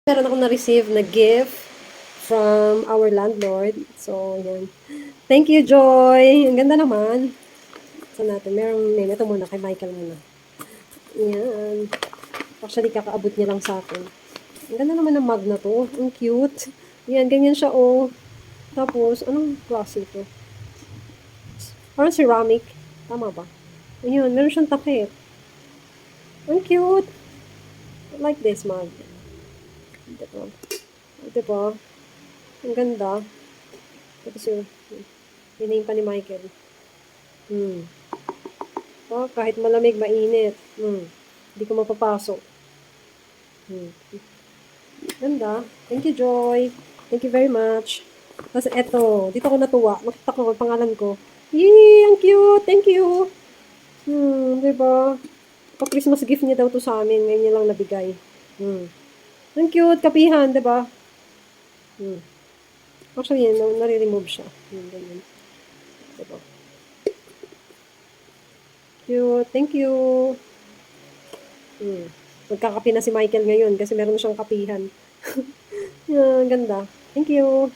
Meron akong na-receive na gift from our landlord. So, yan. Thank you, Joy. Ang ganda naman. So, natin. Ito muna kay Michael muna. Yan. Actually, kakaabot niya lang sa akin. Ang ganda naman ng mug na to. Ang cute. Yan, ganyan siya, oh. Tapos, anong klase ito? Parang ceramic. Tama ba? Ayun, meron siyang takip. Ang cute. I like this mug. Ito. Ito po. Ang ganda. Tapos yung name pa ni Michael. Oh, kahit malamig, mainit. Hindi ko mapapasok. Ganda. Thank you, Joy. Thank you very much. Tapos eto, dito ko natuwa. Nakita ko ang pangalan ko. Yee, ang cute. Thank you. Diba? Pa-Christmas gift niya daw to sa amin. Ngayon niya lang nabigay. Ang cute. Kapihan, diba? Actually, yan, nare-remove siya. Ganyan. Diba? Cute. Thank you. Magkakapi na si Michael ngayon kasi meron siyang kapihan. Yan, ganda. Thank you.